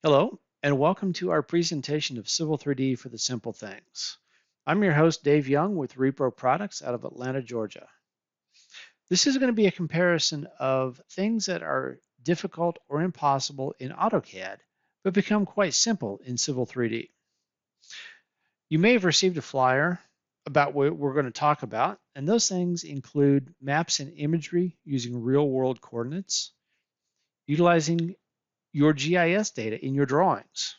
Hello, and welcome to our presentation of Civil 3D for the Simple Things. I'm your host, Dave Young with Repro Products out of Atlanta, Georgia. This is going to be a comparison of things that are difficult or impossible in AutoCAD, but become quite simple in Civil 3D. You may have received a flyer about what we're going to talk about, and those things include maps and imagery using real-world coordinates, utilizing your GIS data in your drawings,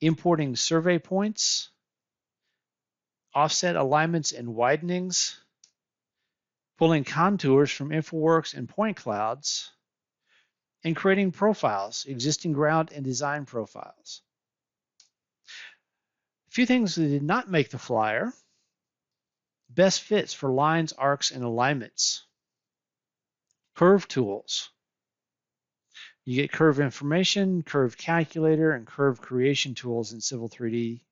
importing survey points, offset alignments and widenings, pulling contours from InfoWorks and point clouds, and creating profiles, existing ground and design profiles. A few things that did not make the flyer: best fits for lines, arcs, and alignments, curve tools. You get curve information, curve calculator, and curve creation tools in Civil 3D.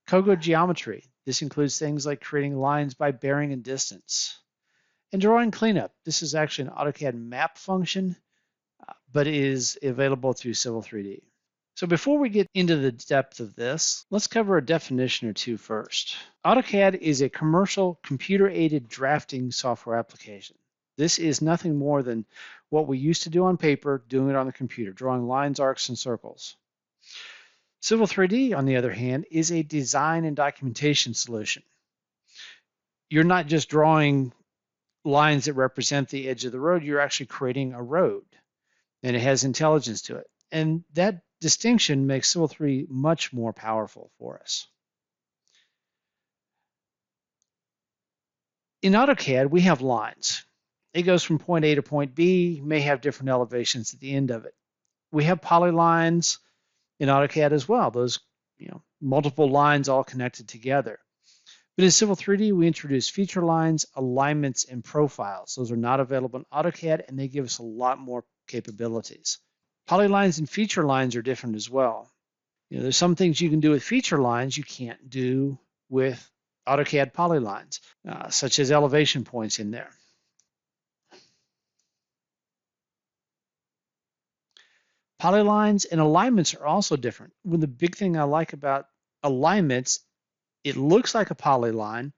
Kogo geometry. This includes things like creating lines by bearing and distance. And drawing cleanup. This is actually an AutoCAD map function, but is available through Civil 3D. So before we get into the depth of this, let's cover a definition or two first. AutoCAD is a commercial computer-aided drafting software application. This is nothing more than what we used to do on paper, doing it on the computer, drawing lines, arcs, and circles. Civil 3D, on the other hand, is a design and documentation solution. You're not just drawing lines that represent the edge of the road, you're actually creating a road, and it has intelligence to it. And that distinction makes Civil 3 much more powerful for us. In AutoCAD, we have lines. It goes from point A to point B, may have different elevations at the end of it. We have polylines in AutoCAD as well, those multiple lines all connected together. But in Civil 3D, we introduce feature lines, alignments, and profiles. Those are not available in AutoCAD, and they give us a lot more capabilities. Polylines and feature lines are different as well. There's some things you can do with feature lines you can't do with AutoCAD polylines, such as elevation points in there. Polylines and alignments are also different. One of the big thing I like about alignments, it looks like a polyline,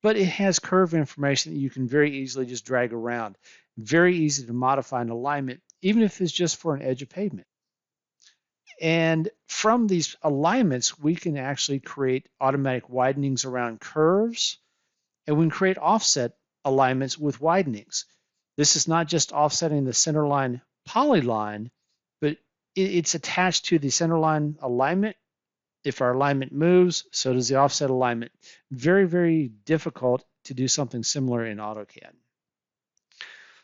but it has curve information that you can very easily just drag around. Very easy to modify an alignment, even if it's just for an edge of pavement. And from these alignments, we can actually create automatic widenings around curves, and we can create offset alignments with widenings. This is not just offsetting the centerline polyline, but it's attached to the centerline alignment. If our alignment moves, so does the offset alignment. Very, very difficult to do something similar in AutoCAD.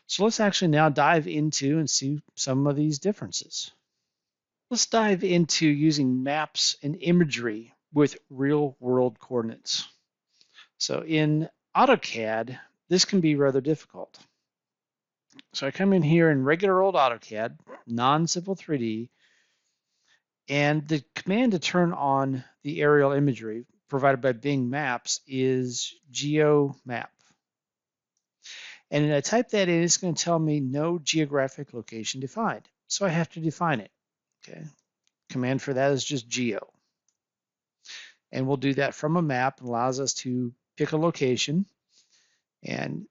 So let's actually now dive into and see some of these differences. Let's dive into using maps and imagery with real-world coordinates. So in AutoCAD, this can be rather difficult. So I come in here in regular old AutoCAD, non-Civil 3D, and the command to turn on the aerial imagery provided by Bing Maps is GeoMap. And when I type that in, it's going to tell me no geographic location defined. So I have to define it. Okay. Command for that is just geo. And we'll do that from a map. It allows us to pick a location. And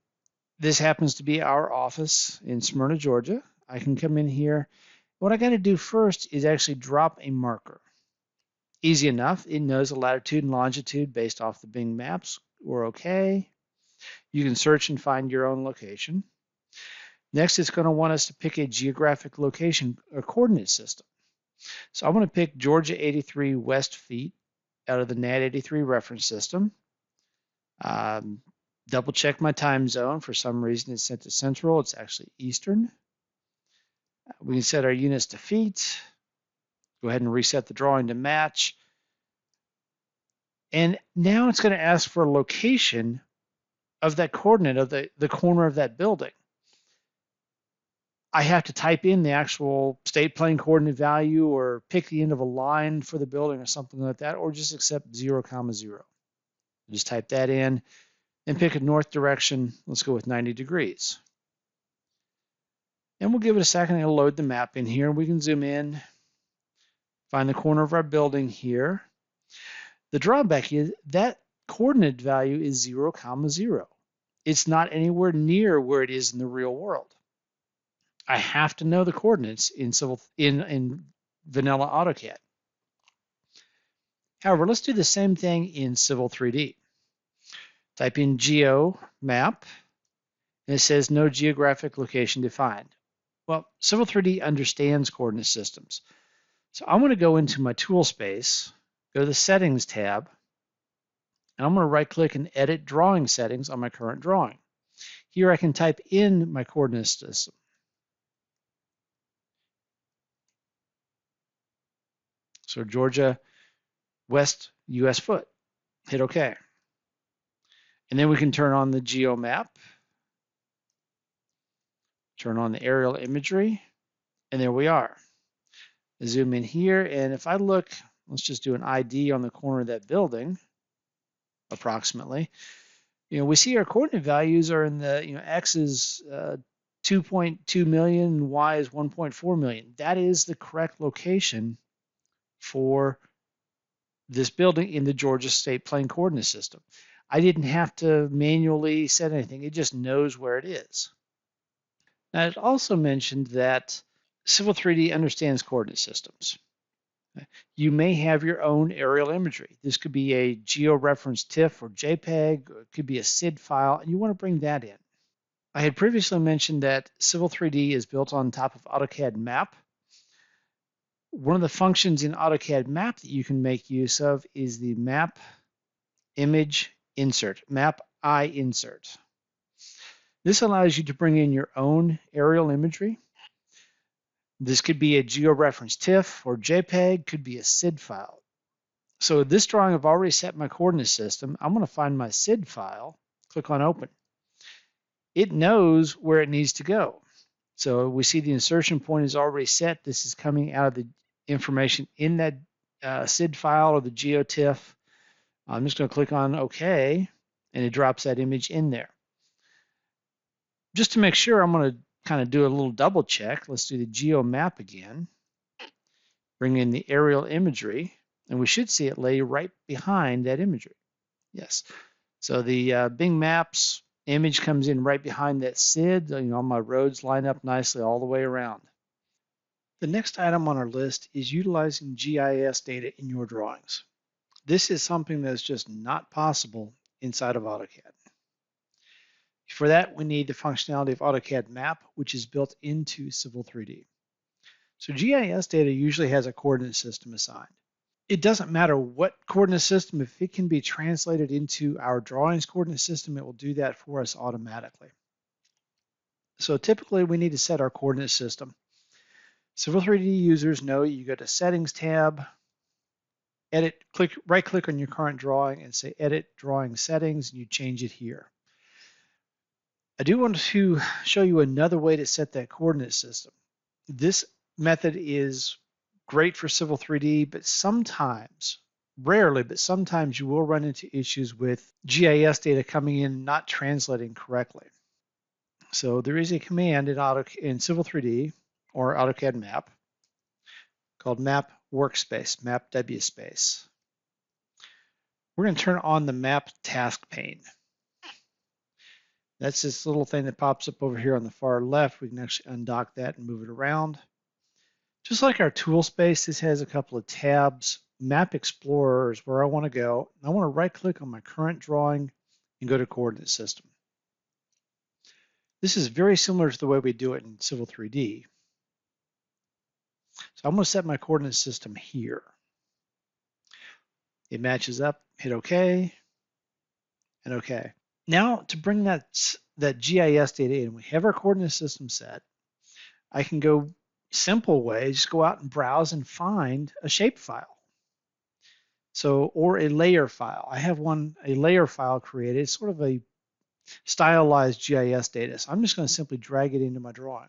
this happens to be our office in Smyrna, Georgia. I can come in here. What I got to do first is actually drop a marker. Easy enough. It knows the latitude and longitude based off the Bing Maps. We're okay. You can search and find your own location. Next, it's going to want us to pick a geographic location or coordinate system. So I'm going to pick Georgia 83 west feet out of the NAD 83 reference system. Double check my time zone. For some reason, it's set to central. It's actually eastern. We can set our units to feet. Go ahead and reset the drawing to match. And now it's going to ask for a location of that coordinate of the corner of that building. I have to type in the actual state plane coordinate value or pick the end of a line for the building or something like that, or just accept 0, 0. Just type that in and pick a north direction. Let's go with 90 degrees. And we'll give it a second, it'll load the map in here. We can zoom in, find the corner of our building here. The drawback is that coordinate value is 0, 0. It's not anywhere near where it is in the real world. I have to know the coordinates in vanilla AutoCAD. However, let's do the same thing in Civil 3D. Type in geo map, and it says no geographic location defined. Well, Civil 3D understands coordinate systems. So I'm going to go into my tool space, go to the settings tab, and I'm going to right click and edit drawing settings on my current drawing. Here I can type in my coordinate system. So Georgia West US foot. Hit OK. And then we can turn on the geo map, turn on the aerial imagery, and there we are. Zoom in here, and if I look, let's just do an ID on the corner of that building, approximately. We see our coordinate values are in the, X is 2.2 million, and Y is 1.4 million. That is the correct location for this building in the Georgia State Plane Coordinate System. I didn't have to manually set anything. It just knows where it is. Now, it also mentioned that Civil 3D understands coordinate systems. You may have your own aerial imagery. This could be a georeference TIFF or JPEG, or it could be a SID file, and you want to bring that in. I had previously mentioned that Civil 3D is built on top of AutoCAD Map. One of the functions in AutoCAD Map that you can make use of is the Map Image Insert, Map I Insert. This allows you to bring in your own aerial imagery. This could be a georeference TIFF or JPEG, could be a SID file. So this drawing, I've already set my coordinate system. I'm going to find my SID file, click on open. It knows where it needs to go. So we see the insertion point is already set. This is coming out of the information in that SID file or the GeoTIFF. I'm just going to click on OK, and it drops that image in there. Just to make sure, I'm going to kind of do a little double check. Let's do the geo map again. Bring in the aerial imagery, and we should see it lay right behind that imagery. Yes. So the Bing Maps image comes in right behind that SID. All my roads line up nicely all the way around. The next item on our list is utilizing GIS data in your drawings. This is something that's just not possible inside of AutoCAD. For that, we need the functionality of AutoCAD Map, which is built into Civil 3D. So GIS data usually has a coordinate system assigned. It doesn't matter what coordinate system, if it can be translated into our drawings coordinate system, it will do that for us automatically. So typically we need to set our coordinate system. Civil 3D users know you go to Settings tab, edit, right click on your current drawing and say Edit Drawing Settings, and you change it here. I do want to show you another way to set that coordinate system. This method is great for Civil 3D, but sometimes, rarely, but sometimes you will run into issues with GIS data coming in not translating correctly. So there is a command in Civil 3D or AutoCAD Map called Map Workspace, Map W Space. We're going to turn on the Map Task pane. That's this little thing that pops up over here on the far left. We can actually undock that and move it around. Just like our tool space, this has a couple of tabs. Map Explorer is where I want to go. I want to right click on my current drawing and go to coordinate system. This is very similar to the way we do it in Civil 3D. So I'm going to set my coordinate system here. It matches up, hit OK, and OK. Now to bring that GIS data in, we have our coordinate system set. I can go simple way, just go out and browse and find a shape file. Or a layer file. I have a layer file created. It's sort of a stylized GIS data. So I'm just going to simply drag it into my drawing.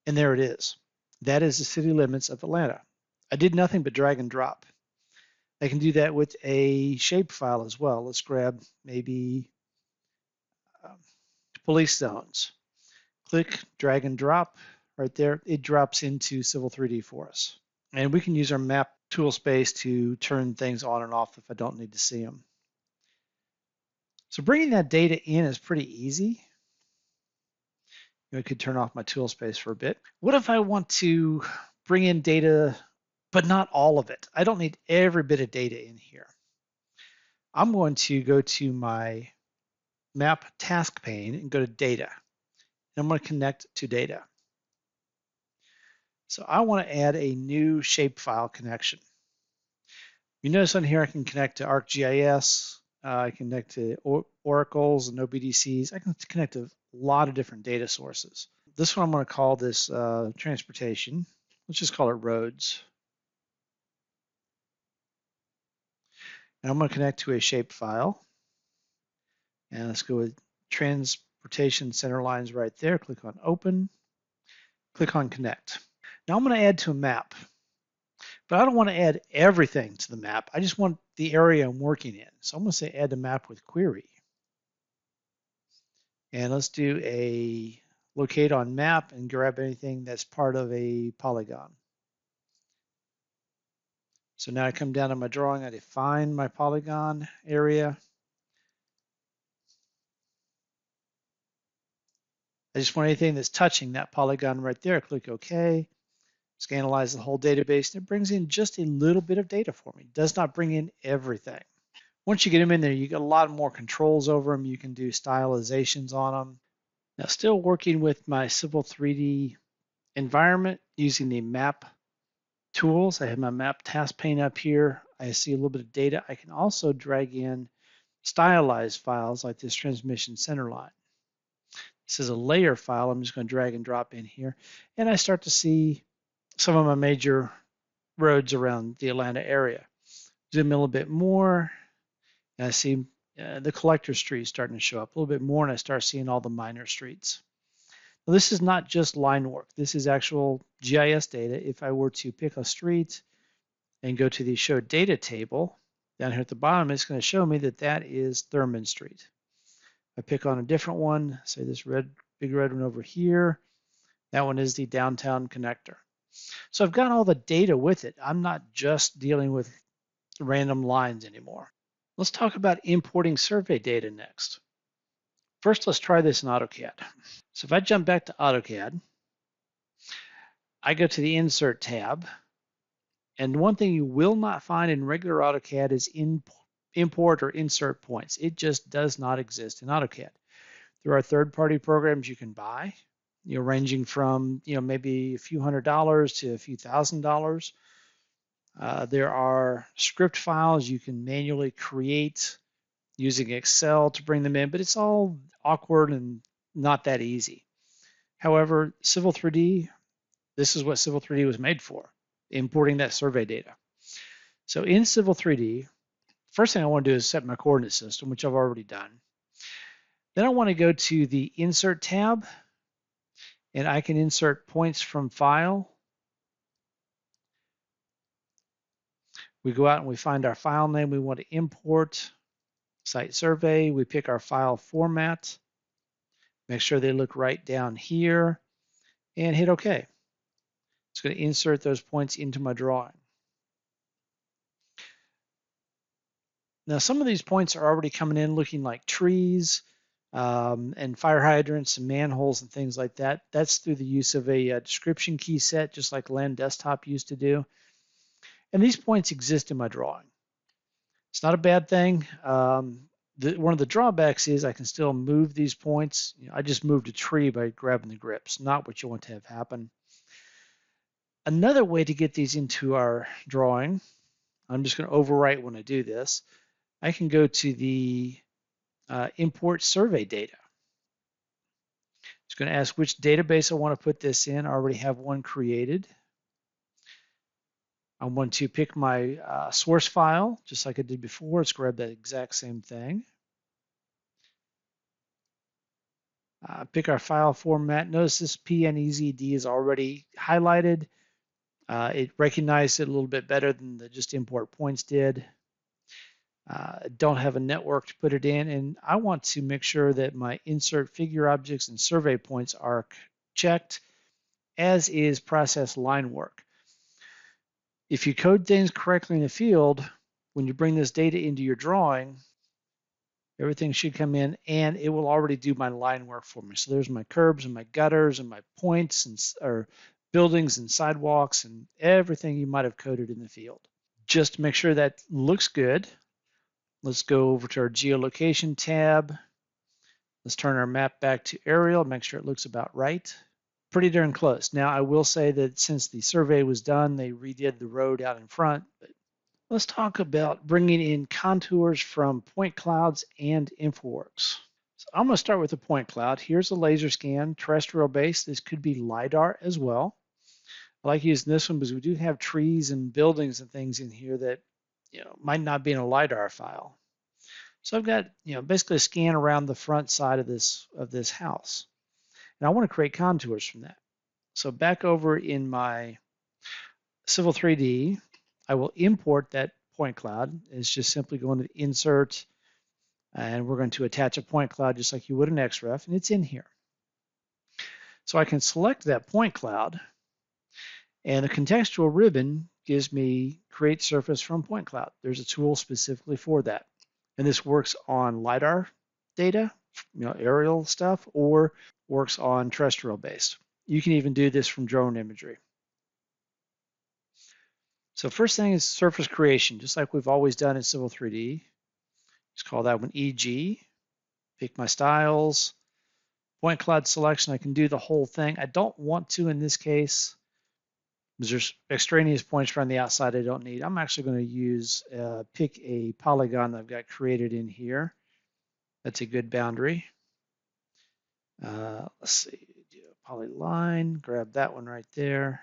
And there it is. That is the city limits of Atlanta. I did nothing but drag and drop. I can do that with a shape file as well. Let's grab maybe police zones. Click, drag and drop right there. It drops into Civil 3D for us. And we can use our map tool space to turn things on and off if I don't need to see them. So bringing that data in is pretty easy. I could turn off my tool space for a bit. What if I want to bring in data, but not all of it? I don't need every bit of data in here. I'm going to go to my map task pane and go to data. And I'm going to connect to data. So I want to add a new shapefile connection. You notice on here I can connect to ArcGIS, I can connect to oracles and OBDCs. I can connect to a lot of different data sources. This one I'm going to call this transportation. Let's just call it roads. And I'm going to connect to a shapefile. And let's go with transportation center lines right there. Click on open. Click on connect. Now I'm going to add to a map. But I don't want to add everything to the map. I just want the area I'm working in. So I'm going to say add to map with query. And let's do a locate on map and grab anything that's part of a polygon. So now I come down to my drawing, I define my polygon area. I just want anything that's touching that polygon right there. Click OK. Scanalize the whole database, and it brings in just a little bit of data for me. It does not bring in everything. Once you get them in there, you get a lot more controls over them. You can do stylizations on them. Now, still working with my Civil 3D environment using the map tools. I have my map task pane up here. I see a little bit of data. I can also drag in stylized files like this transmission center line. This is a layer file. I'm just going to drag and drop in here. And I start to see some of my major roads around the Atlanta area. Zoom in a little bit more, and I see the collector streets starting to show up a little bit more, and I start seeing all the minor streets. Now, this is not just line work. This is actual GIS data. If I were to pick a street and go to the show data table, down here at the bottom, it's going to show me that that is Thurman Street. I pick on a different one, say this big red one over here. That one is the downtown connector. So I've got all the data with it. I'm not just dealing with random lines anymore. Let's talk about importing survey data next. First, let's try this in AutoCAD. So if I jump back to AutoCAD, I go to the Insert tab, and one thing you will not find in regular AutoCAD is import or insert points. It just does not exist in AutoCAD. There are third-party programs you can buy, ranging from maybe a few $100s to a few $1,000s. There are script files you can manually create using Excel to bring them in, but it's all awkward and not that easy. However, Civil 3D, this is what Civil 3D was made for, importing that survey data. So in Civil 3D, first thing I want to do is set my coordinate system, which I've already done. Then I want to go to the Insert tab, and I can insert points from file. We go out and we find our file name we want to import, site survey. We pick our file format, make sure they look right down here, and hit OK. It's going to insert those points into my drawing. Now, some of these points are already coming in looking like trees and fire hydrants and manholes and things like that. That's through the use of a description key set, just like Land Desktop used to do. And these points exist in my drawing. It's not a bad thing. One of the drawbacks is I can still move these points. I just moved a tree by grabbing the grips, not what you want to have happen. Another way to get these into our drawing, I'm just going to overwrite when I do this. I can go to the import survey data. It's going to ask which database I want to put this in. I already have one created. I want to pick my source file, just like I did before. Let's grab that exact same thing. Pick our file format. Notice this PNEZD is already highlighted. It recognized it a little bit better than the just import points did. Don't have a network to put it in, and I want to make sure that my insert figure objects and survey points are checked, as is process line work. If you code things correctly in the field, when you bring this data into your drawing, everything should come in and it will already do my line work for me. So there's my curbs and my gutters and my points and or buildings and sidewalks and everything you might have coded in the field. Just to make sure that looks good, let's go over to our geolocation tab. Let's turn our map back to aerial, make sure it looks about right. Pretty darn close. Now I will say that since the survey was done, they redid the road out in front. But let's talk about bringing in contours from point clouds and InfoWorks. So I'm going to start with the point cloud. Here's a laser scan, terrestrial based. This could be LiDAR as well. I like using this one because we do have trees and buildings and things in here that might not be in a LiDAR file. So I've got basically a scan around the front side of this house. And I want to create contours from that. So back over in my Civil 3D, I will import that point cloud. It's just simply going to insert, and we're going to attach a point cloud just like you would an XREF, and it's in here. So I can select that point cloud, and the contextual ribbon gives me create surface from point cloud. There's a tool specifically for that. And this works on LiDAR data, aerial stuff, or works on terrestrial based. You can even do this from drone imagery. So first thing is surface creation, just like we've always done in Civil 3D. Just call that one EG. Pick my styles. Point cloud selection, I can do the whole thing. I don't want to in this case, because there's extraneous points around the outside I don't need. I'm actually going to use, pick a polygon that I've got created in here. That's a good boundary. Let's see, do a polyline, grab that one right there.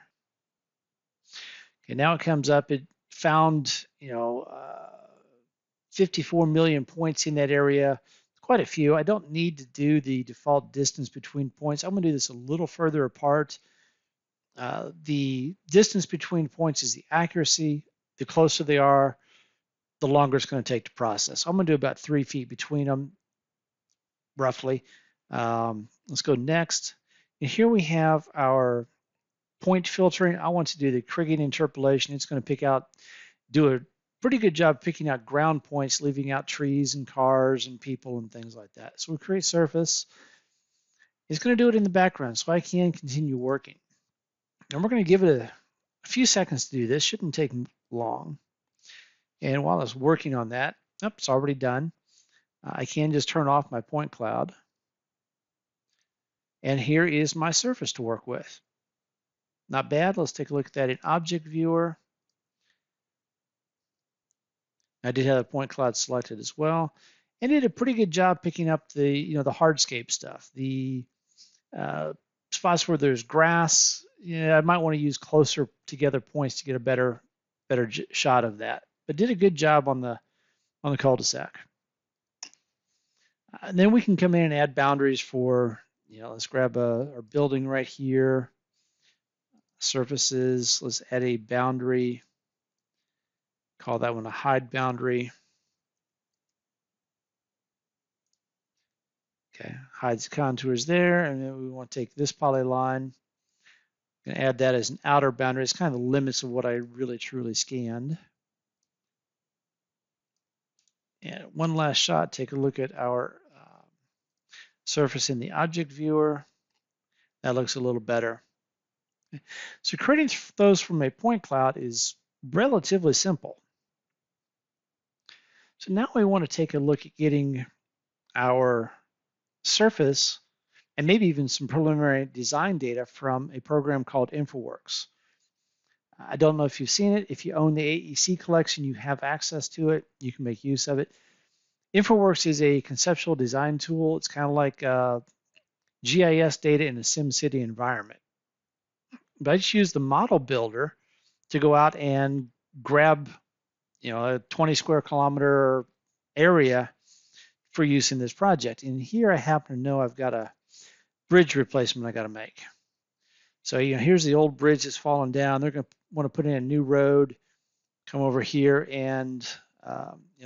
Okay, now it comes up, it found, 54 million points in that area, quite a few. I don't need to do the default distance between points. I'm gonna do this a little further apart. The distance between points is the accuracy. The closer they are, the longer it's gonna take to process. So I'm gonna do about 3 feet between them, roughly. Let's go next. And here we have our point filtering. I want to do the Kriging interpolation. It's going to do a pretty good job picking out ground points, leaving out trees and cars and people and things like that. So we create surface. It's going to do it in the background so I can continue working. And we're going to give it a few seconds to do this. Shouldn't take long. And while I was working on that, it's already done. I can just turn off my point cloud. And here is my surface to work with. Not bad. Let's take a look at that in Object Viewer. I did have the point cloud selected as well, and did a pretty good job picking up the the hardscape stuff. The spots where there's grass, I might want to use closer together points to get a better shot of that. But did a good job on the cul-de-sac. And then we can come in and add boundaries for let's grab our building right here. Surfaces, let's add a boundary. Call that one a hide boundary. Okay, hides the contours there, and then we want to take this polyline and add that as an outer boundary. It's kind of the limits of what I really truly scanned. And one last shot, take a look at our surface in the object viewer. That looks a little better. So creating those from a point cloud is relatively simple. So now we want to take a look at getting our surface and maybe even some preliminary design data from a program called InfoWorks. I don't know if you've seen it. If you own the AEC collection, you have access to it. You can make use of it. InfoWorks is a conceptual design tool. It's kind of like GIS data in a SimCity environment. But I just use the model builder to go out and grab a 20 square kilometer area for use in this project. And here I happen to know I've got a bridge replacement I got to make. So here's the old bridge that's fallen down. They're going to want to put in a new road, come over here and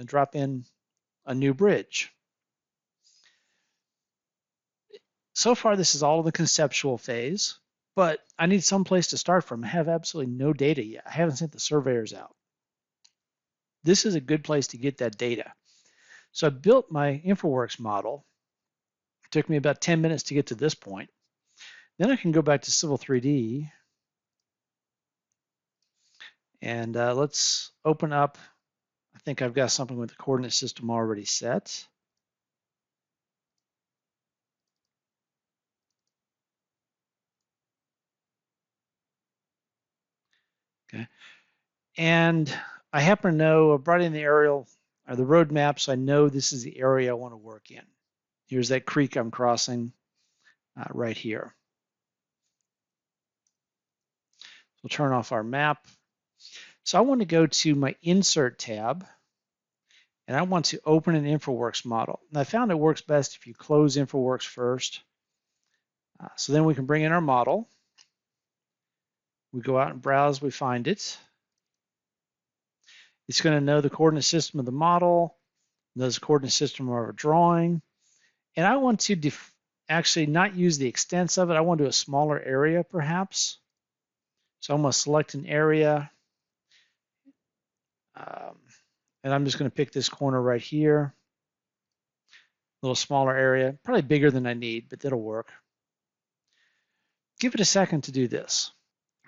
drop in a new bridge. So far, this is all of the conceptual phase, but I need some place to start from. I have absolutely no data yet. I haven't sent the surveyors out. This is a good place to get that data. So I built my InfraWorks model. It took me about 10 minutes to get to this point. Then I can go back to Civil 3D and let's open up. I think I've got something with the coordinate system already set. Okay. And I happen to know, I brought in the aerial or the road map, so I know this is the area I want to work in. Here's that creek I'm crossing right here. We'll turn off our map. So I want to go to my Insert tab, and I want to open an InfraWorks model. And I found it works best if you close InfraWorks first. So then we can bring in our model. We go out and browse, we find it. It's going to know the coordinate system of the model, knows the coordinate system of our drawing. And I want to actually not use the extents of it. I want to do a smaller area perhaps. So I'm going to select an area. And I'm just going to pick this corner right here. A little smaller area, probably bigger than I need, but that'll work. Give it a second to do this.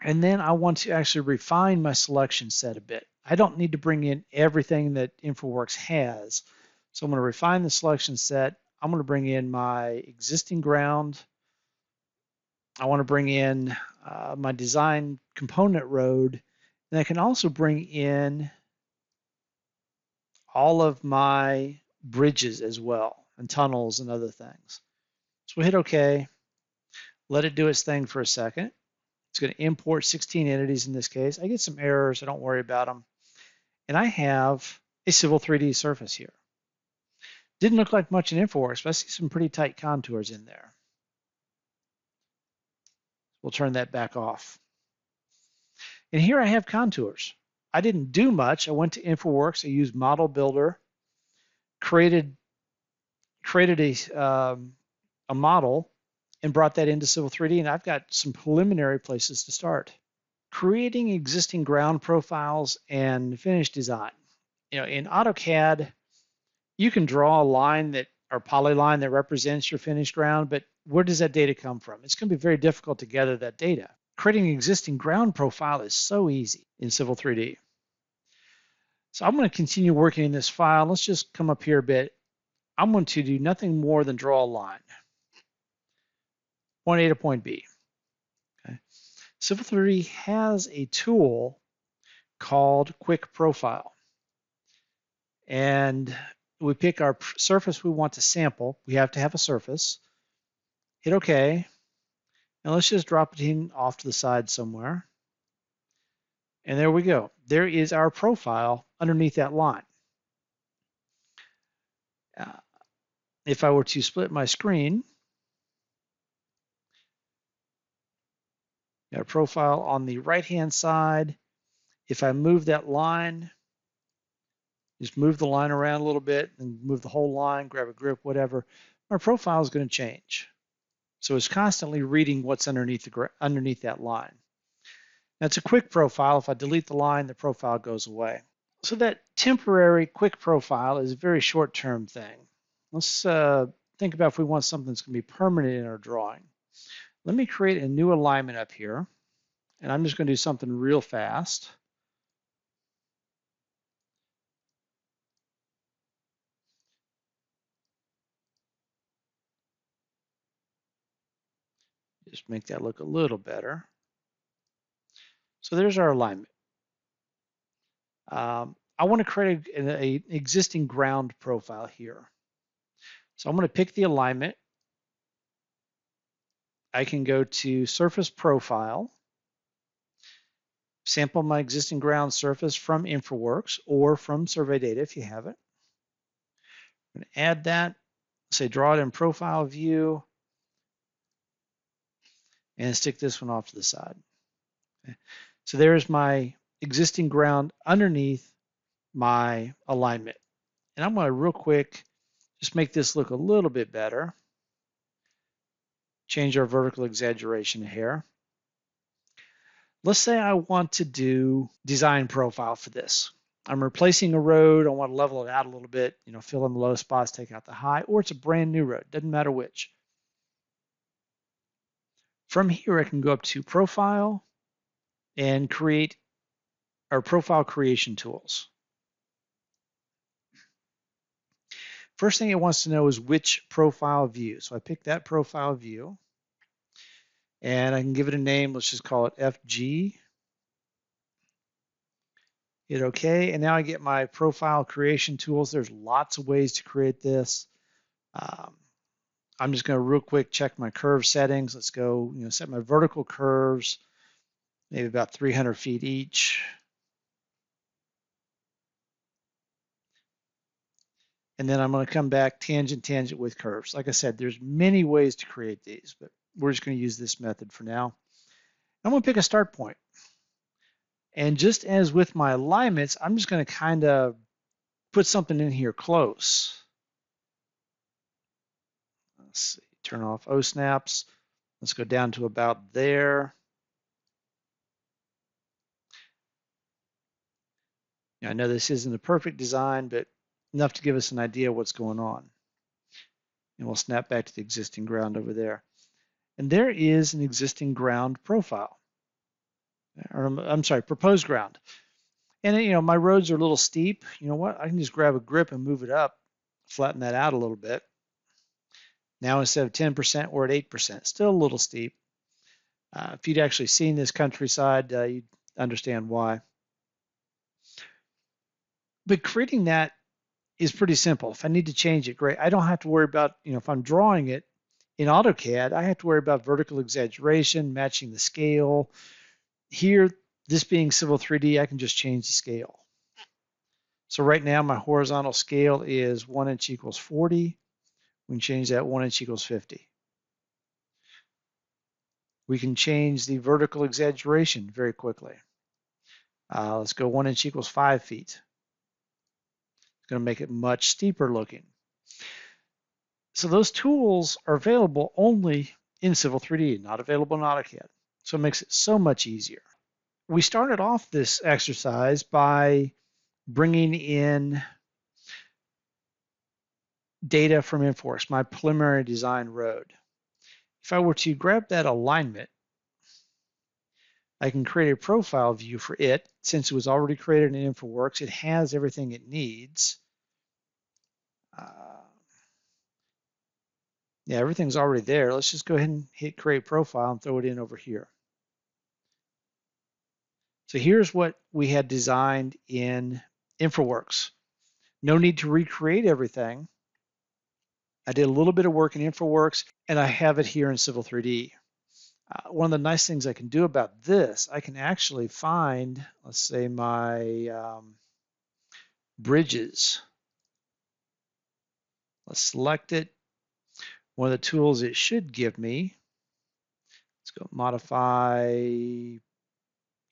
And then I want to actually refine my selection set a bit. I don't need to bring in everything that InfraWorks has. So I'm going to refine the selection set. I'm going to bring in my existing ground. I want to bring in my design component road. And I can also bring in all of my bridges as well, and tunnels and other things. So we'll hit OK. Let it do its thing for a second. It's going to import 16 entities in this case. I get some errors, so don't worry about them. And I have a Civil 3D surface here. Didn't look like much in InfraWorks, but I see some pretty tight contours in there. We'll turn that back off. And here I have contours. I didn't do much. I went to InfraWorks. I used Model Builder, created a model, and brought that into Civil 3D, and I've got some preliminary places to start. Creating existing ground profiles and finish design. In AutoCAD, you can draw a line or polyline that represents your finished ground, but where does that data come from? It's going to be very difficult to gather that data. Creating an existing ground profile is so easy in Civil 3D. So I'm going to continue working in this file. Let's just come up here a bit. I'm going to do nothing more than draw a line. Point A to point B. Okay. Civil 3D has a tool called Quick Profile. And we pick our surface we want to sample. We have to have a surface. Hit OK. And let's just drop it in off to the side somewhere. And there we go. There is our profile underneath that line. If I were to split my screen, got a profile on the right-hand side. If I move that line, just move the line around a little bit and move the whole line, grab a grip, whatever, our profile is going to change. So it's constantly reading what's underneath that line. That's a quick profile. If I delete the line, the profile goes away. So that temporary quick profile is a very short-term thing. Let's think about if we want something that's going to be permanent in our drawing. Let me create a new alignment up here, and I'm just going to do something real fast. Just make that look a little better. So there's our alignment. I want to create an existing ground profile here. So I'm going to pick the alignment. I can go to Surface Profile, sample my existing ground surface from InfraWorks or from survey data if you have it. I'm going to add that, say draw it in Profile View, and stick this one off to the side. Okay. So there's my existing ground underneath my alignment. And I'm going to real quick just make this look a little bit better. Change our vertical exaggeration here. Let's say I want to do design profile for this. I'm replacing a road. I want to level it out a little bit, fill in the low spots, take out the high, or it's a brand new road. Doesn't matter which. From here, I can go up to Profile and create our profile creation tools. First thing it wants to know is which profile view. So I pick that profile view and I can give it a name. Let's just call it FG. Hit OK. And now I get my profile creation tools. There's lots of ways to create this. I'm just going to real quick check my curve settings. Let's go, set my vertical curves, maybe about 300 feet each. And then I'm going to come back tangent, tangent with curves. Like I said, there's many ways to create these, but we're just going to use this method for now. I'm going to pick a start point. And just as with my alignments, I'm just going to kind of put something in here close. Let's see, turn off O snaps. Let's go down to about there. Now, I know this isn't a perfect design, but enough to give us an idea of what's going on. And we'll snap back to the existing ground over there. And there is an existing ground profile. Or I'm sorry, proposed ground. And my roads are a little steep. You know what? I can just grab a grip and move it up, flatten that out a little bit. Now instead of 10%, we're at 8%. Still a little steep. If you'd actually seen this countryside, you'd understand why. But creating that is pretty simple. If I need to change it, great. I don't have to worry about, if I'm drawing it in AutoCAD, I have to worry about vertical exaggeration, matching the scale. Here, this being Civil 3D, I can just change the scale. So right now, my horizontal scale is 1 inch equals 40. We can change that 1 inch equals 50. We can change the vertical exaggeration very quickly. Let's go 1 inch equals 5 feet. It's going to make it much steeper looking. So those tools are available only in Civil 3D, not available in AutoCAD. So it makes it so much easier. We started off this exercise by bringing in data from InfoWorks, my preliminary design road. If I were to grab that alignment, I can create a profile view for it. Since it was already created in InfoWorks, it has everything it needs. Yeah, everything's already there. Let's just go ahead and hit create profile and throw it in over here. So here's what we had designed in InfoWorks. No need to recreate everything. I did a little bit of work in InfoWorks and I have it here in Civil 3D. One of the nice things I can do about this, I can actually find, let's say, my bridges. Let's select it. One of the tools it should give me, let's go modify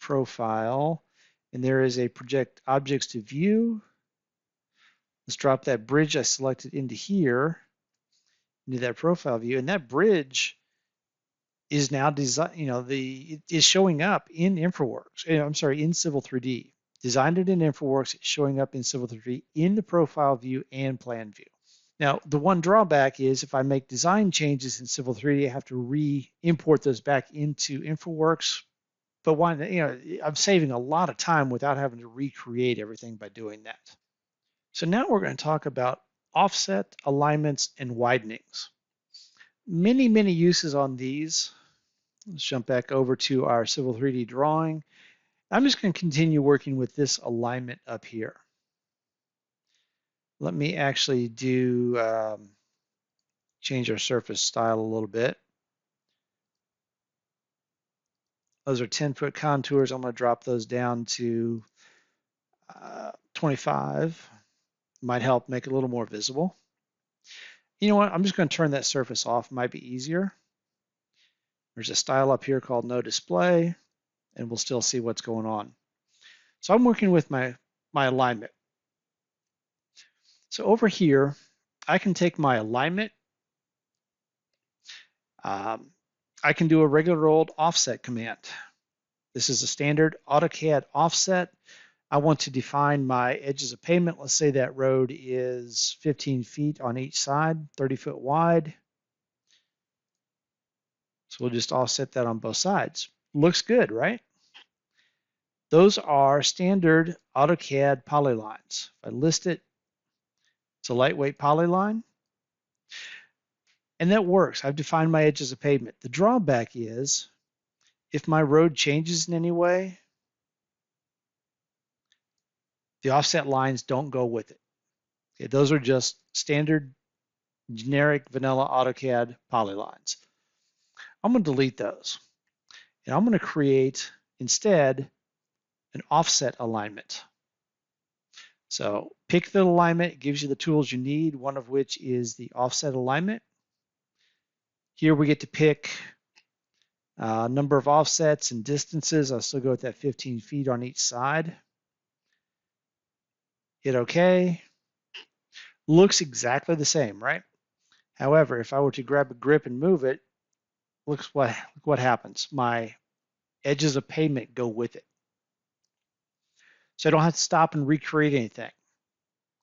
profile, and there is a project objects to view. Let's drop that bridge I selected into here, into that profile view, and that bridge is now it is showing up in InfoWorks. I'm sorry, in Civil 3D. Designed it in InfoWorks, it's showing up in Civil 3D in the profile view and plan view. Now, the one drawback is if I make design changes in Civil 3D, I have to re-import those back into InfoWorks. But I'm saving a lot of time without having to recreate everything by doing that. So now we're going to talk about offset, alignments, and widenings. Many, many uses on these. Let's jump back over to our Civil 3D drawing. I'm just going to continue working with this alignment up here. Let me actually change our surface style a little bit. Those are 10-foot contours. I'm going to drop those down to 25. Might help make it a little more visible. You know what? I'm just going to turn that surface off. Might be easier. There's a style up here called no display, and we'll still see what's going on. So I'm working with my alignment. So over here, I can take my alignment. I can do a regular old offset command. This is a standard AutoCAD offset. I want to define my edges of pavement. Let's say that road is 15 feet on each side, 30 foot wide. So we'll just offset that on both sides. Looks good, right? Those are standard AutoCAD polylines. If I list it, it's a lightweight polyline. And that works. I've defined my edges of pavement. The drawback is if my road changes in any way, the offset lines don't go with it. Okay, those are just standard generic vanilla AutoCAD polylines. I'm going to delete those. And I'm going to create instead an offset alignment. So pick the alignment. It gives you the tools you need, one of which is the offset alignment. Here we get to pick number of offsets and distances. I'll still go with that 15 feet on each side. Hit OK. Looks exactly the same, right? However, if I were to grab a grip and move it, look what happens. My edges of pavement go with it. So I don't have to stop and recreate anything.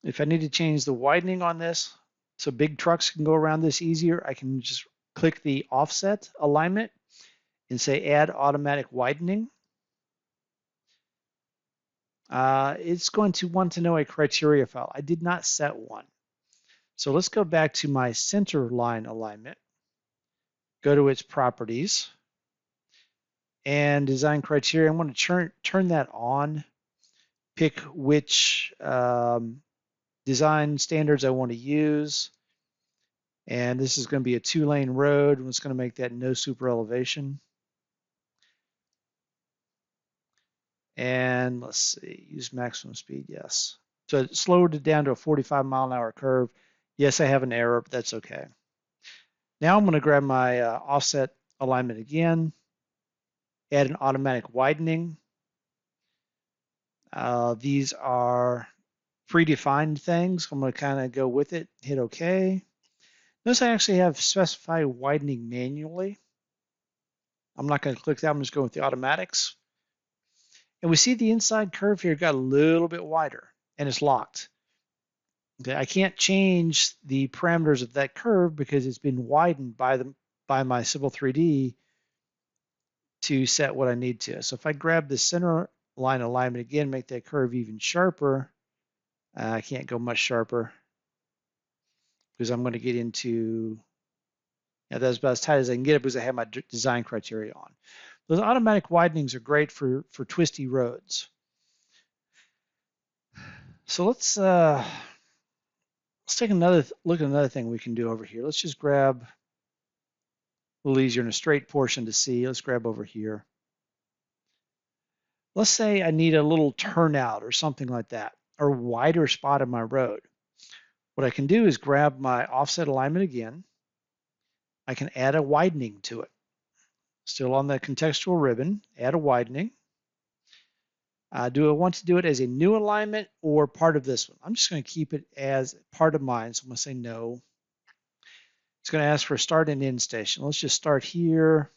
If I need to change the widening on this so big trucks can go around this easier, I can just click the offset alignment and say add automatic widening. It's going to want to know a criteria file. I did not set one. So let's go back to my center line alignment, go to its properties, and design criteria. I'm going to turn that on, pick which design standards I want to use. And this is going to be a 2-lane road. It's going to make that no super elevation. And let's see, use maximum speed, yes. So it slowed it down to a 45-mile-an-hour curve. Yes, I have an error, but that's okay. Now I'm going to grab my offset alignment again, add an automatic widening. These are predefined things. I'm going to kind of go with it, hit OK. Notice I actually have specified widening manually. I'm not going to click that. I'm just going with the automatics. And we see the inside curve here got a little bit wider, and it's locked. Okay, I can't change the parameters of that curve because it's been widened by my Civil 3D to set what I need to. So if I grab the center line alignment again, make that curve even sharper, I can't go much sharper because I'm going to get into, that's about as tight as I can get it because I have my design criteria on. Those automatic widenings are great for twisty roads. So let's take another look at another thing we can do over here. Let's just grab a little easier in a straight portion to see. Let's grab over here. Let's say I need a little turnout or something like that, or a wider spot of my road. What I can do is grab my offset alignment again. I can add a widening to it. Still on the contextual ribbon, add a widening. Do I want to do it as a new alignment or part of this one? I'm just going to keep it as part of mine. So I'm going to say no. It's going to ask for a start and end station. Let's just start here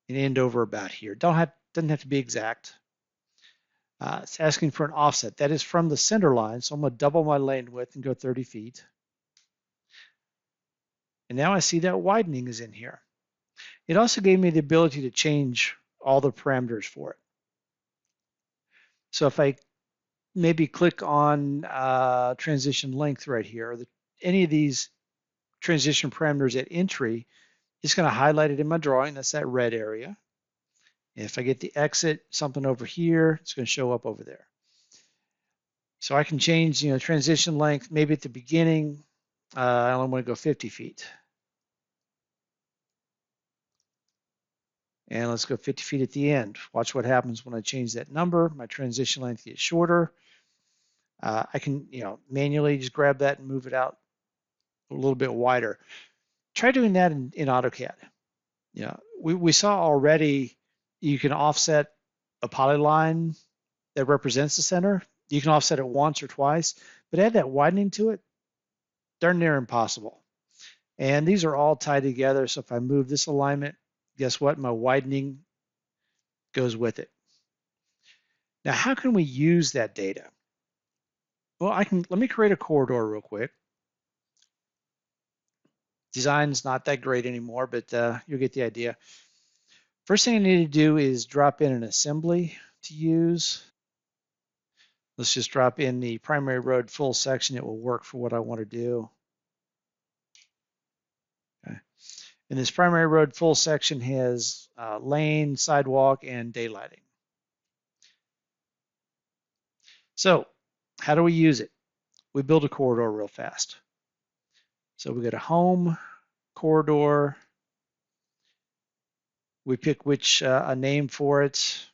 and end over about here. Doesn't have to be exact. It's asking for an offset. That is from the center line. So I'm going to double my lane width and go 30 feet. And now I see that widening is in here. It also gave me the ability to change all the parameters for it. So if I maybe click on transition length right here, any of these transition parameters at entry, it's going to highlight it in my drawing. That's that red area. If I get the exit, something over here, it's going to show up over there. So I can change, transition length. Maybe at the beginning, I only want to go 50 feet. And let's go 50 feet at the end. Watch what happens when I change that number. My transition length gets shorter. I can, manually just grab that and move it out a little bit wider. Try doing that in AutoCAD. We saw already you can offset a polyline that represents the center. You can offset it once or twice, but add that widening to it, darn near impossible. And these are all tied together. So if I move this alignment, guess what? My widening goes with it. Now, how can we use that data? Well, let me create a corridor real quick. Design's not that great anymore, but you'll get the idea. First thing I need to do is drop in an assembly to use. Let's just drop in the primary road full section. It will work for what I want to do. Okay. And this primary road full section has lane, sidewalk, and daylighting. So how do we use it? We build a corridor real fast. So we go to Home, Corridor. We pick a name for it.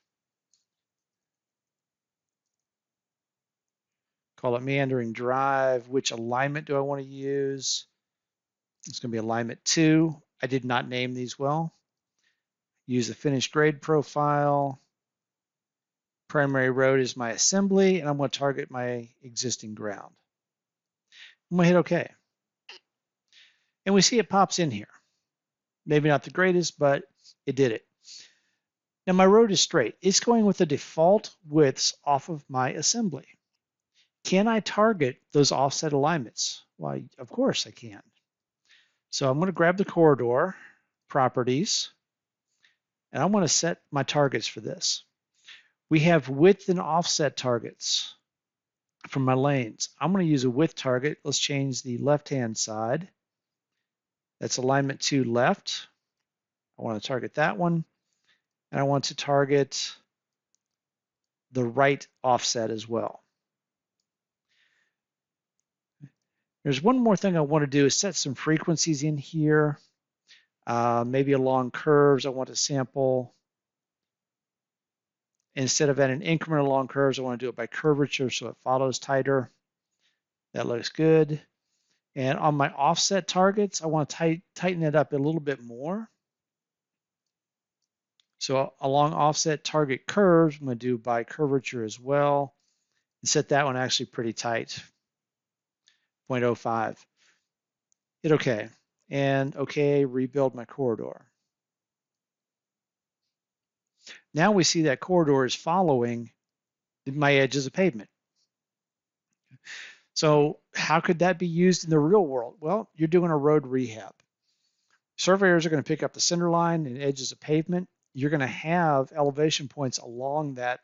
Call it Meandering Drive. Which alignment do I want to use? It's going to be alignment 2. I did not name these well. Use the finished grade profile. Primary road is my assembly, and I'm going to target my existing ground. I'm going to hit OK. And we see it pops in here. Maybe not the greatest, but it did it. Now my road is straight. It's going with the default widths off of my assembly. Can I target those offset alignments? Well, of course I can. So I'm going to grab the corridor, properties, and I want to set my targets for this. We have width and offset targets for my lanes. I'm going to use a width target. Let's change the left-hand side. That's alignment 2 left. I want to target that one. And I want to target the right offset as well. There's one more thing I want to do is set some frequencies in here. Maybe along curves, I want to sample. Instead of at an increment along curves, I want to do it by curvature so it follows tighter. That looks good. And on my offset targets, I want to tighten it up a little bit more. So along offset target curves, I'm going to do by curvature as well. And set that one actually pretty tight, 0.05. Hit OK. And OK, rebuild my corridor. Now we see that corridor is following my edges of pavement. So how could that be used in the real world? Well, you're doing a road rehab. Surveyors are going to pick up the center line and edges of pavement. You're going to have elevation points along that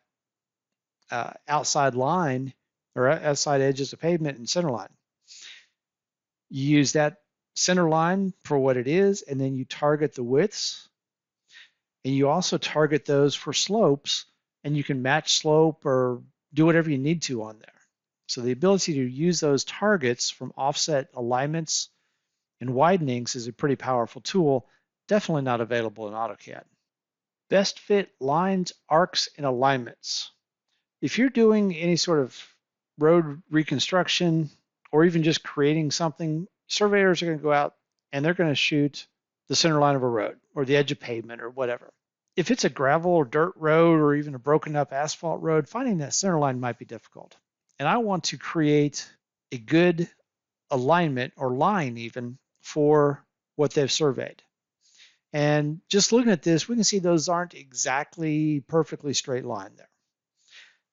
outside line or outside edges of pavement and center line. You use that center line for what it is, and then you target the widths. And you also target those for slopes, and you can match slope or do whatever you need to on there. So the ability to use those targets from offset alignments and widenings is a pretty powerful tool, definitely not available in AutoCAD. Best fit lines, arcs, and alignments. If you're doing any sort of road reconstruction or even just creating something, surveyors are going to go out and they're going to shoot the center line of a road or the edge of pavement or whatever. If it's a gravel or dirt road or even a broken up asphalt road, finding that center line might be difficult. And I want to create a good alignment or line even for what they've surveyed. And just looking at this, we can see those aren't exactly perfectly straight line there.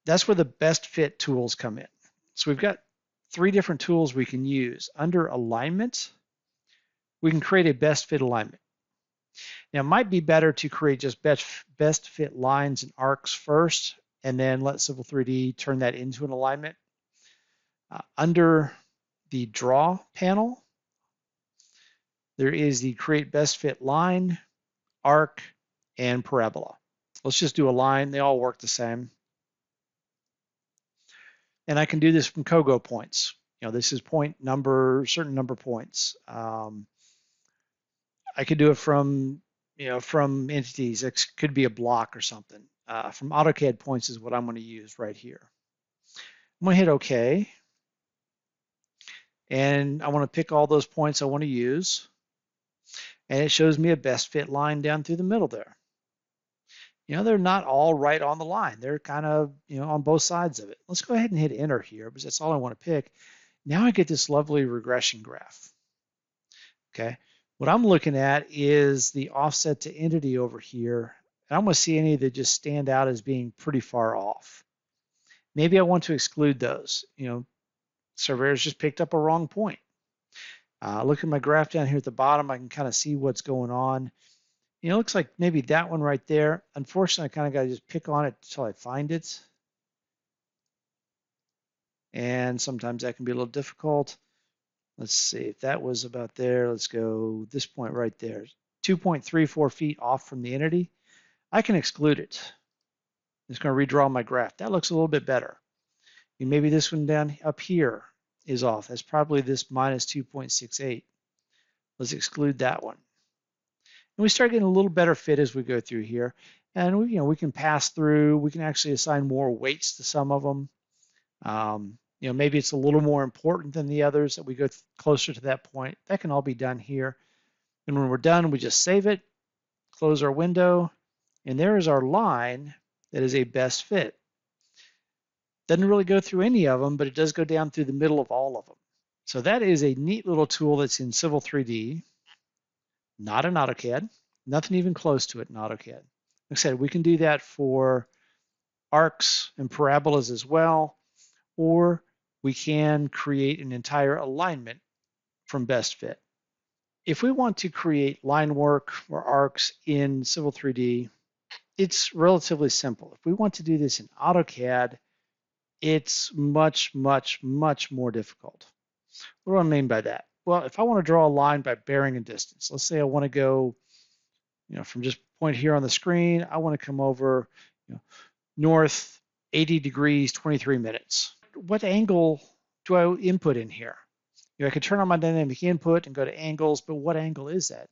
That's where the best fit tools come in. So we've got 3 different tools we can use. Under alignment, we can create a best fit alignment. Now, it might be better to create just best fit lines and arcs first, and then let Civil 3D turn that into an alignment. Under the Draw panel, there is the Create Best Fit Line, Arc, and Parabola. Let's just do a line. They all work the same. And I can do this from COGO points. This is point number, certain number points. I could do it from entities. It could be a block or something. From AutoCAD points is what I'm going to use right here. I'm going to hit OK. And I want to pick all those points I want to use. And it shows me a best fit line down through the middle there. they're not all right on the line. They're kind of, on both sides of it. Let's go ahead and hit enter here because that's all I want to pick. Now I get this lovely regression graph. Okay. What I'm looking at is the offset to entity over here. And I'm going to see any that just stand out as being pretty far off. Maybe I want to exclude those. Surveyor's just picked up a wrong point. Look at my graph down here at the bottom. I can kind of see what's going on. It looks like maybe that one right there. Unfortunately, I kind of got to just pick on it until I find it. And sometimes that can be a little difficult. Let's see if that was about there. Let's go this point right there. 2.34 feet off from the entity. I can exclude it. I'm just going to redraw my graph. That looks a little bit better. And maybe this one down up here is off. That's probably this minus 2.68. Let's exclude that one. And we start getting a little better fit as we go through here. And we can pass through. We can actually assign more weights to some of them. Maybe it's a little more important than the others that we go closer to that point. That can all be done here. And when we're done, we just save it, close our window, and there is our line that is a best fit. Doesn't really go through any of them, but it does go down through the middle of all of them. So that is a neat little tool that's in Civil 3D, not in AutoCAD, nothing even close to it in AutoCAD. Like I said, we can do that for arcs and parabolas as well, or we can create an entire alignment from best fit. If we want to create line work or arcs in Civil 3D, it's relatively simple. If we want to do this in AutoCAD, it's much, much, much more difficult. What do I mean by that? Well, if I want to draw a line by bearing and distance, let's say I want to go, from just point here on the screen, I want to come over, north 80 degrees, 23 minutes. What angle do I input in here? I could turn on my dynamic input and go to angles, but what angle is that?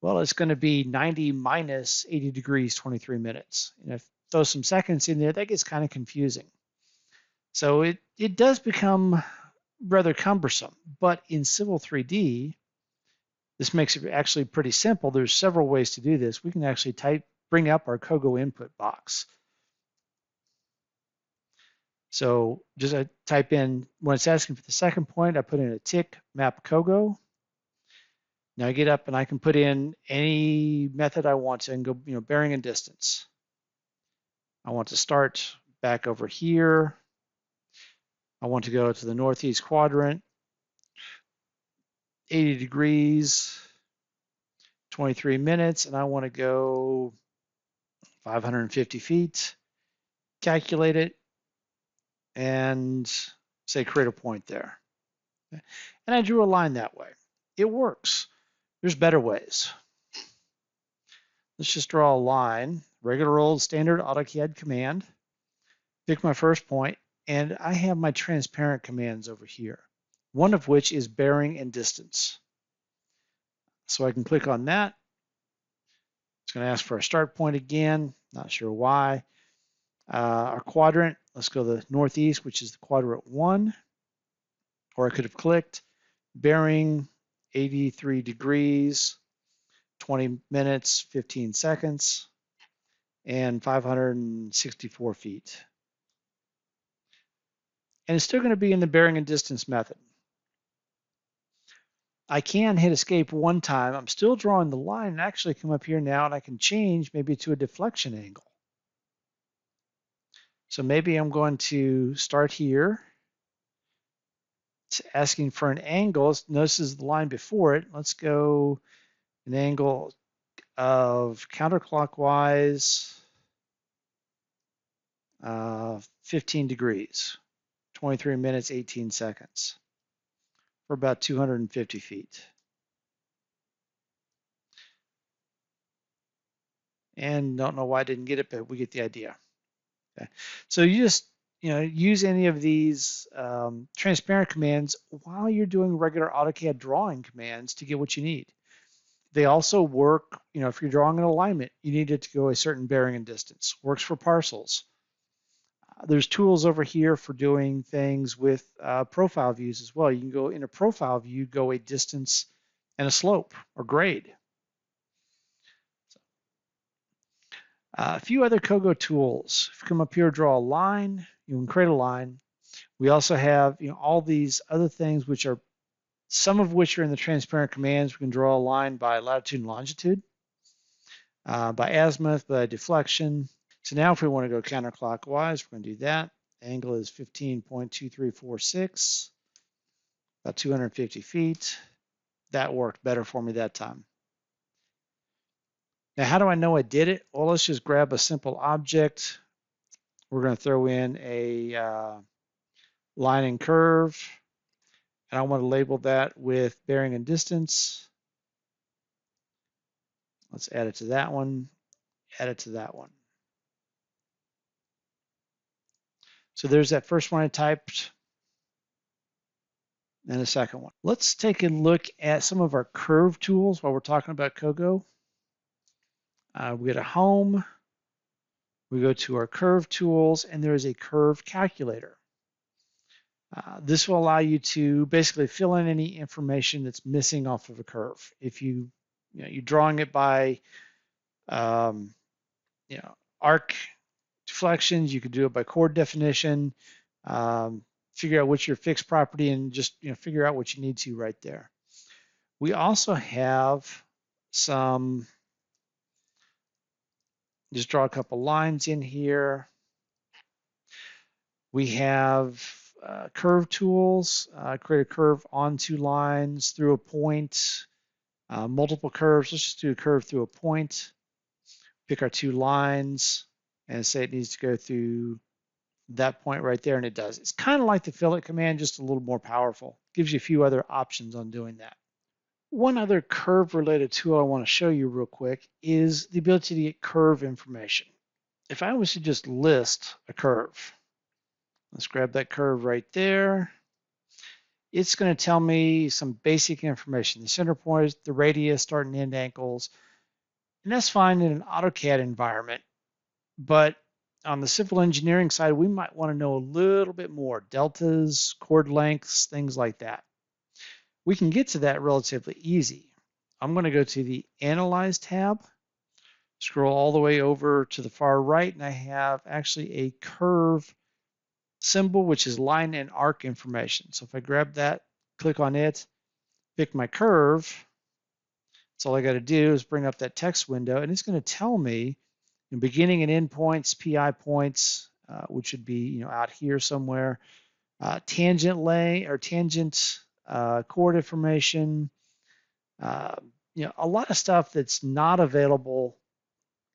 Well, it's going to be 90 minus 80 degrees, 23 minutes. And if throw some seconds in there, that gets kind of confusing. So it does become rather cumbersome, but in Civil 3D, this makes it actually pretty simple. There's several ways to do this. We can actually bring up our Kogo input box. So just type in, when it's asking for the second point, I put in a tick, map Kogo. Now I get up and I can put in any method I want to and go, bearing and distance. I want to start back over here. I want to go to the northeast quadrant, 80 degrees, 23 minutes, and I want to go 550 feet, calculate it, and say create a point there. And I drew a line that way. It works. There's better ways. Let's just draw a line, regular old standard AutoCAD command, pick my first point, and I have my transparent commands over here, one of which is bearing and distance. So I can click on that. It's going to ask for a start point again, not sure why. Our quadrant, let's go to the northeast, which is the quadrant 1, or I could have clicked bearing 83 degrees, 20 minutes, 15 seconds, and 564 feet. And it's still going to be in the bearing and distance method. I can hit escape one time. I'm still drawing the line and actually come up here now and I can change maybe to a deflection angle. So maybe I'm going to start here. It's asking for an angle. Notice this is the line before it. Let's go an angle of counterclockwise 15 degrees, 23 minutes, 18 seconds for about 250 feet. And don't know why I didn't get it, but we get the idea. Okay. So you just use any of these transparent commands while you're doing regular AutoCAD drawing commands to get what you need. They also work, if you're drawing an alignment, you need it to go a certain bearing and distance. Works for parcels. There's tools over here for doing things with profile views as well. You can go in a profile view, go a distance and a slope or grade. A few other Kogo tools. If you come up here, draw a line, you can create a line. We also have all these other things, which are some of which are in the transparent commands. We can draw a line by latitude and longitude, by azimuth, by deflection. So now if we want to go counterclockwise, we're going to do that. Angle is 15.2346, about 250 feet. That worked better for me that time. Now, how do I know I did it? Well, let's just grab a simple object. We're going to throw in a line and curve, and I want to label that with bearing and distance. Let's add it to that one, add it to that one. So there's that first one I typed, and the second one. Let's take a look at some of our curve tools while we're talking about Kogo. We go to Home, we go to our curve tools, and there is a curve calculator. This will allow you to basically fill in any information that's missing off of a curve. If you're drawing it by arc deflections, you could do it by chord definition, figure out what's your fixed property, and just figure out what you need to right there. We also have some, just draw a couple lines in here. We have curve tools, create a curve onto lines, through a point, multiple curves. Let's just do a curve through a point. Pick our two lines and say it needs to go through that point right there, and it does. It's kind of like the fillet command, just a little more powerful. Gives you a few other options on doing that. One other curve related tool I want to show you real quick is the ability to get curve information. If I was to just list a curve, let's grab that curve right there. It's going to tell me some basic information, the center point, the radius, start and end angles, and that's fine in an AutoCAD environment. But on the civil engineering side, we might want to know a little bit more, deltas, chord lengths, things like that. We can get to that relatively easy. I'm going to go to the Analyze tab, scroll all the way over to the far right, and I have actually a curve symbol, which is line and arc information. So if I grab that, click on it, pick my curve, that's all I got to do is bring up that text window, and it's going to tell me in beginning and end points, PI points, which would be out here somewhere, tangent lay or tangent chord information, a lot of stuff that's not available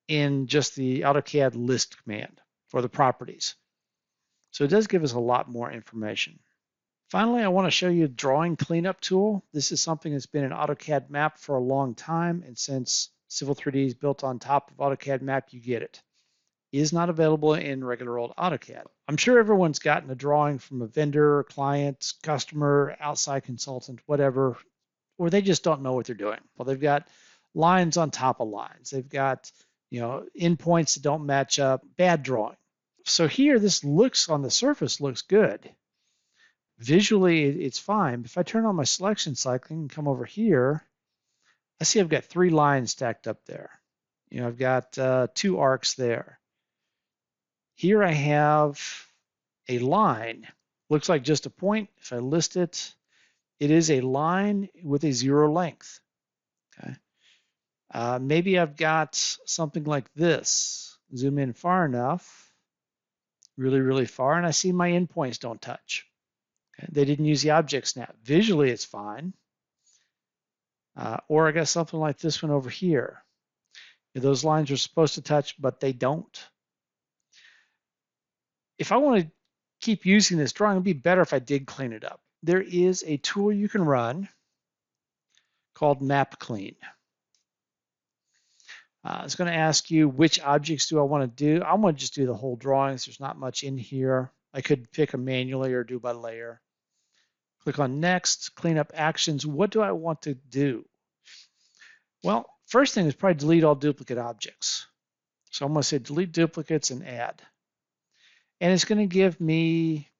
in just the AutoCAD list command for the properties. So it does give us a lot more information. Finally, I want to show you a drawing cleanup tool. This is something that's been in AutoCAD Map for a long time, and since Civil 3D is built on top of AutoCAD Map, you get it. It is not available in regular old AutoCAD. I'm sure everyone's gotten a drawing from a vendor, client, customer, outside consultant, whatever, or they just don't know what they're doing. Well, they've got lines on top of lines. They've got endpoints that don't match up, bad drawing. So here, this looks on the surface looks good. Visually, it's fine. If I turn on my selection cycling and come over here, I see I've got 3 lines stacked up there. I've got 2 arcs there. Here I have a line. Looks like just a point. If I list it, it is a line with a 0 length. Okay. Maybe I've got something like this. Zoom in far enough. Really, really far, and I see my endpoints don't touch. Okay? They didn't use the object snap. Visually, it's fine. Or I got something like this one over here. Those lines are supposed to touch, but they don't. If I want to keep using this drawing, it'd be better if I did clean it up. There is a tool you can run called Map Clean. It's going to ask you which objects do I want to do. I want to just do the whole drawings. There's not much in here. I could pick them manually or do by layer. Click on Next, Clean Up Actions. What do I want to do? Well, first thing is probably delete all duplicate objects. So I'm going to say delete duplicates and add. And it's going to give me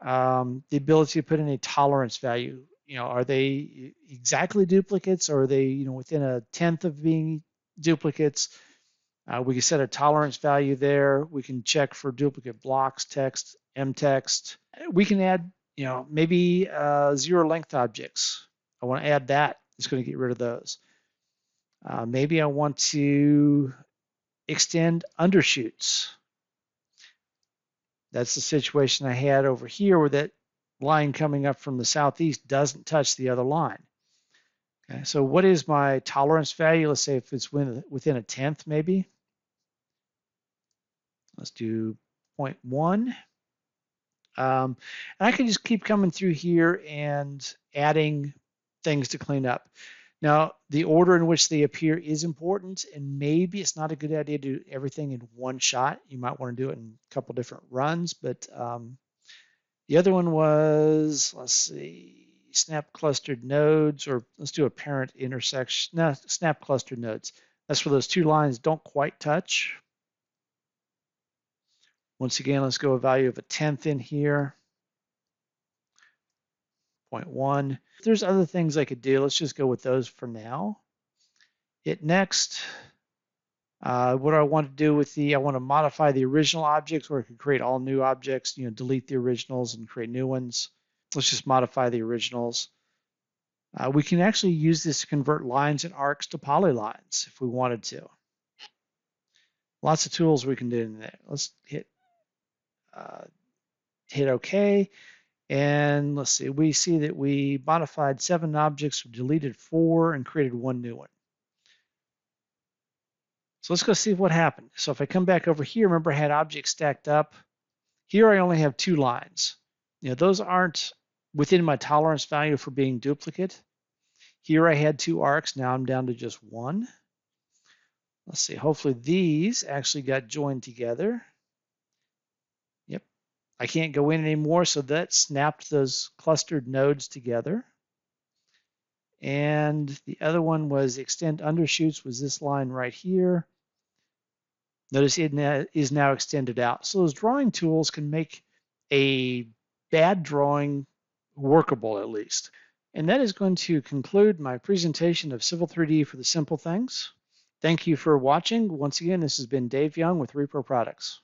the ability to put in a tolerance value. Are they exactly duplicates, or are they within a tenth of being duplicates? We can set a tolerance value there. We can check for duplicate blocks, text, mtext. We can add, maybe zero length objects. I want to add that. It's going to get rid of those. Maybe I want to extend undershoots. That's the situation I had over here where that line coming up from the southeast doesn't touch the other line. Okay, so what is my tolerance value? Let's say if it's within a tenth, maybe. Let's do 0.1. And I can just keep coming through here and adding things to clean up. Now, the order in which they appear is important, and maybe it's not a good idea to do everything in one shot. You might want to do it in a couple different runs, but the other one was, let's see, snap clustered nodes, or let's do a parent intersection. No, snap clustered nodes. That's where those two lines don't quite touch. Once again, let's go a value of a tenth in here. 0.1. There's other things I could do. Let's just go with those for now. Hit next. What do I want to do with I want to modify the original objects, or I could create all new objects, delete the originals and create new ones. Let's just modify the originals. We can actually use this to convert lines and arcs to polylines if we wanted to. Lots of tools we can do in there. Let's hit OK. And let's see, we see that we modified 7 objects, deleted 4, and created 1 new one. So let's go see what happened. So if I come back over here, remember I had objects stacked up. Here I only have 2 lines. Those aren't within my tolerance value for being duplicate. Here I had 2 arcs, now I'm down to just 1. Let's see, hopefully these actually got joined together. Yep, I can't go in anymore, so that snapped those clustered nodes together. And the other one was extend undershoots, was this line right here. Notice it is now extended out. So those drawing tools can make a bad drawing workable, at least. And that is going to conclude my presentation of Civil 3D for the simple things. Thank you for watching. Once again, this has been Dave Young with Repro Products.